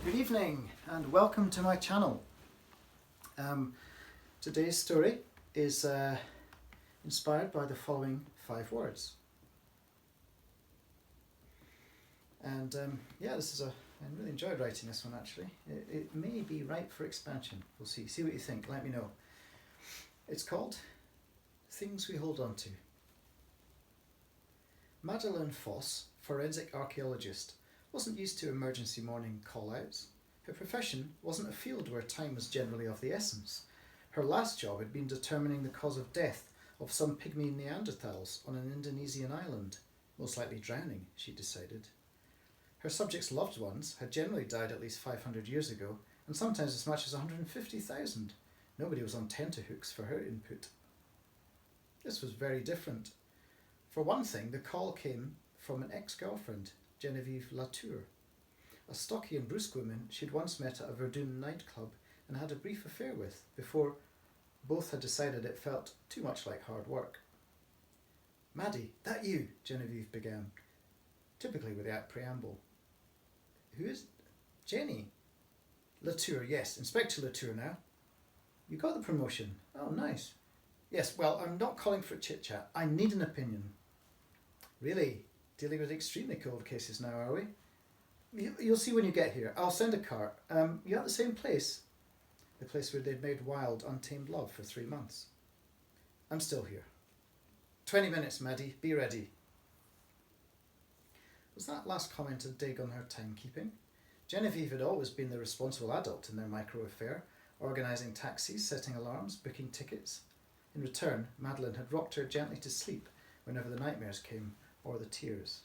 Good evening and welcome to my channel. Today's story is inspired by the following 5 words. And I really enjoyed writing this one actually. It may be ripe for expansion. We'll see. See what you think. Let me know. It's called Things We Hold On To. Madeleine Foss, forensic archaeologist, wasn't used to emergency morning call-outs. Her profession wasn't a field where time was generally of the essence. Her last job had been determining the cause of death of some pygmy Neanderthals on an Indonesian island, most likely drowning, she decided. Her subjects' loved ones had generally died at least 500 years ago, and sometimes as much as 150,000. Nobody was on tenterhooks for her input. This was very different. For one thing, the call came from an ex-girlfriend, Genevieve Latour, a stocky and brusque woman she'd once met at a Verdun nightclub and had a brief affair with before both had decided it felt too much like hard work. "Maddie, that you?" Genevieve began, typically without preamble. "Who is Jenny?" "Latour, yes, Inspector Latour now." "You got the promotion. Oh, nice." "Yes, well, I'm not calling for chit-chat. I need an opinion." "Really? Dealing with extremely cold cases now, are we?" You'll see when you get here. I'll send a cart. You at the same place?" "The place where they'd made wild, untamed love for 3 months." "I'm still here." 20 minutes, Maddie. Be ready." Was that last comment a dig on her timekeeping? Genevieve had always been the responsible adult in their micro affair, organising taxis, setting alarms, booking tickets. In return, Madeleine had rocked her gently to sleep whenever the nightmares came, or the tears.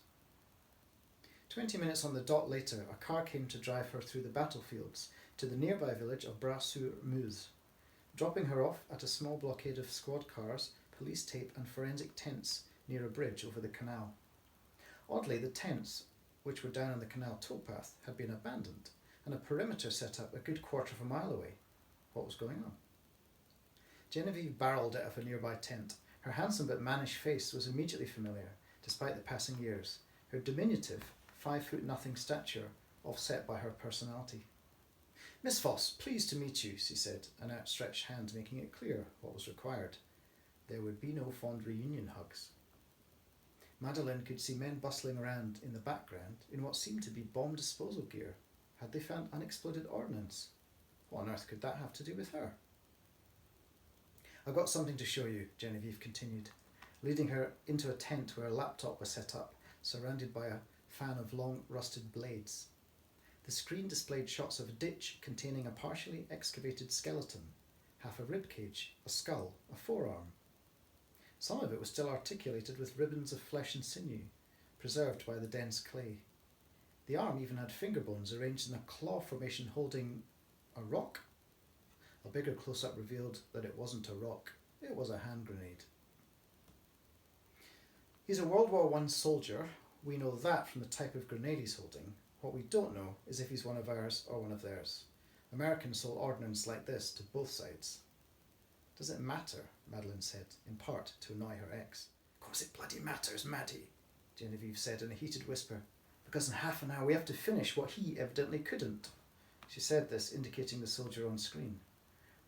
20 minutes on the dot later, a car came to drive her through the battlefields to the nearby village of Bras-sur-Meuse, dropping her off at a small blockade of squad cars, police tape and forensic tents near a bridge over the canal. Oddly, the tents, which were down on the canal towpath, had been abandoned, and a perimeter set up a good quarter of a mile away. What was going on? Genevieve barreled out of a nearby tent. Her handsome but mannish face was immediately familiar, despite the passing years, her diminutive 5'0" stature offset by her personality. "Miss Foss, pleased to meet you," she said, an outstretched hand making it clear what was required. There would be no fond reunion hugs. Madeleine could see men bustling around in the background in what seemed to be bomb disposal gear. Had they found unexploded ordnance? What on earth could that have to do with her? "I've got something to show you," Genevieve continued, leading her into a tent where a laptop was set up, surrounded by a fan of long rusted blades. The screen displayed shots of a ditch containing a partially excavated skeleton, half a rib cage, a skull, a forearm. Some of it was still articulated with ribbons of flesh and sinew, preserved by the dense clay. The arm even had finger bones arranged in a claw formation holding a rock. A bigger close-up revealed that it wasn't a rock, it was a hand grenade. "He's a World War I soldier. We know that from the type of grenade he's holding. What we don't know is if he's one of ours or one of theirs. Americans sold ordnance like this to both sides." "Does it matter?" Madeleine said, in part to annoy her ex. "Of course it bloody matters, Maddie," Genevieve said in a heated whisper, "because in half an hour we have to finish what he evidently couldn't." She said this, indicating the soldier on screen.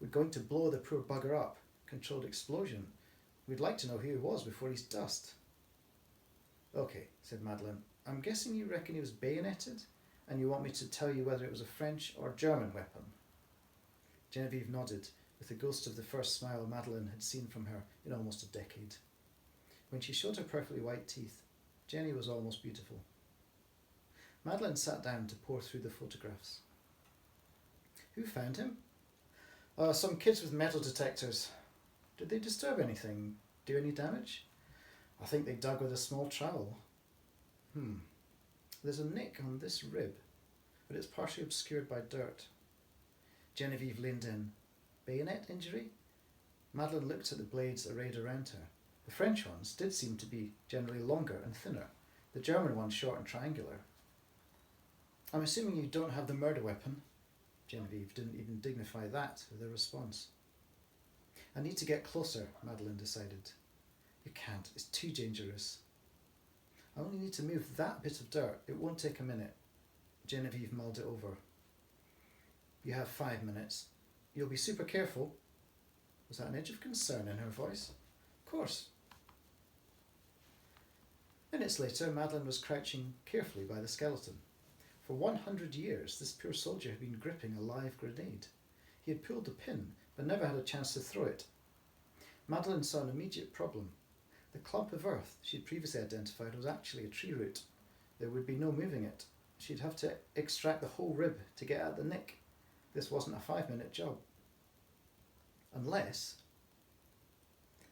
"We're going to blow the poor bugger up. Controlled explosion. We'd like to know who he was before he's dust." "Okay," said Madeleine. "I'm guessing you reckon he was bayoneted, and you want me to tell you whether it was a French or German weapon?" Genevieve nodded, with the ghost of the first smile Madeleine had seen from her in almost a decade. When she showed her perfectly white teeth, Jenny was almost beautiful. Madeleine sat down to pore through the photographs. "Who found him?" Some kids with metal detectors." "Did they disturb anything? Do any damage?" "I think they dug with a small trowel." There's a nick on this rib, but it's partially obscured by dirt." Genevieve leaned in. "Bayonet injury?" Madeleine looked at the blades arrayed around her. The French ones did seem to be generally longer and thinner, the German ones short and triangular. "I'm assuming you don't have the murder weapon." Genevieve didn't even dignify that with a response. "I need to get closer," Madeleine decided. "You can't, it's too dangerous." "I only need to move that bit of dirt. It won't take a minute." Genevieve mulled it over. You have 5 minutes. You'll be super careful. Was that an edge of concern in her voice? Of course. Minutes later, Madeleine was crouching carefully by the skeleton. For 100 years, this poor soldier had been gripping a live grenade. He had pulled the pin, but never had a chance to throw it. Madeleine saw an immediate problem. The clump of earth she had previously identified was actually a tree root. There would be no moving it. She'd have to extract the whole rib to get at the nick. This wasn't a 5-minute job. Unless...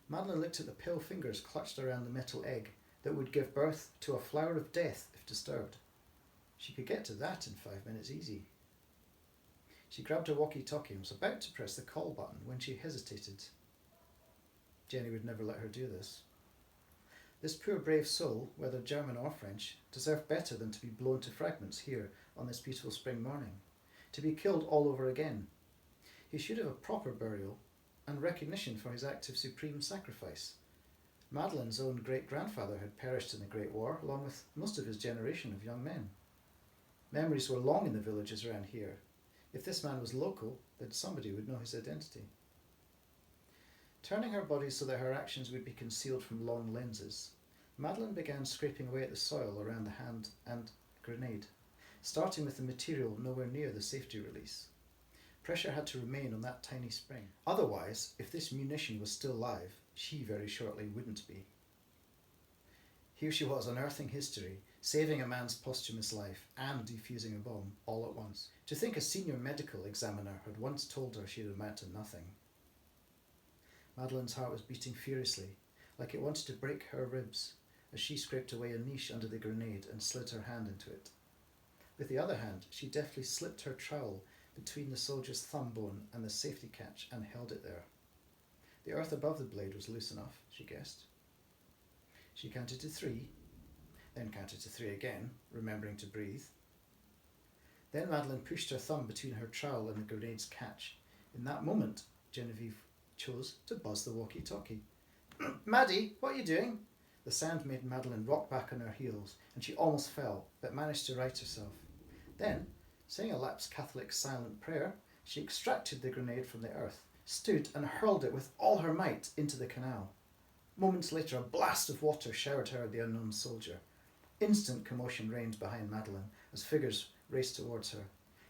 Madeleine looked at the pale fingers clutched around the metal egg that would give birth to a flower of death if disturbed. She could get to that in 5 minutes easy. She grabbed her walkie-talkie and was about to press the call button when she hesitated. Jenny would never let her do this. This poor brave soul, whether German or French, deserved better than to be blown to fragments here on this beautiful spring morning, to be killed all over again. He should have a proper burial and recognition for his act of supreme sacrifice. Madeleine's own great-grandfather had perished in the Great War, along with most of his generation of young men. Memories were long in the villages around here. If this man was local, then somebody would know his identity. Turning her body so that her actions would be concealed from long lenses, Madeleine began scraping away at the soil around the hand and grenade, starting with the material nowhere near the safety release. Pressure had to remain on that tiny spring. Otherwise, if this munition was still live, she very shortly wouldn't be. Here she was unearthing history, saving a man's posthumous life and defusing a bomb all at once. To think a senior medical examiner had once told her she'd amount to nothing. Madeleine's heart was beating furiously, like it wanted to break her ribs, as she scraped away a niche under the grenade and slid her hand into it. With the other hand, she deftly slipped her trowel between the soldier's thumb bone and the safety catch and held it there. The earth above the blade was loose enough, she guessed. She counted to 3, then counted to 3 again, remembering to breathe. Then Madeleine pushed her thumb between her trowel and the grenade's catch. In that moment, Genevieve chose to buzz the walkie-talkie. "Maddie, what are you doing?" The sound made Madeleine rock back on her heels, and she almost fell, but managed to right herself. Then, saying a lapsed Catholic silent prayer, she extracted the grenade from the earth, stood and hurled it with all her might into the canal. Moments later, a blast of water showered her the unknown soldier. Instant commotion reigned behind Madeleine as figures raced towards her.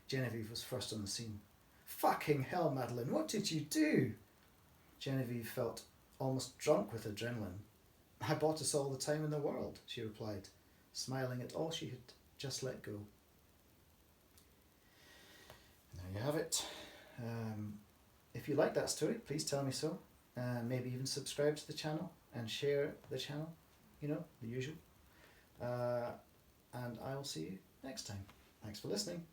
Genevieve was first on the scene. "Fucking hell, Madeleine, what did you do?" Genevieve felt almost drunk with adrenaline. "I bought us all the time in the world," she replied, smiling at all she had just let go. There you have it. If you like that story, please tell me so. Maybe even subscribe to the channel and share the channel, the usual. And I will see you next time. Thanks for listening.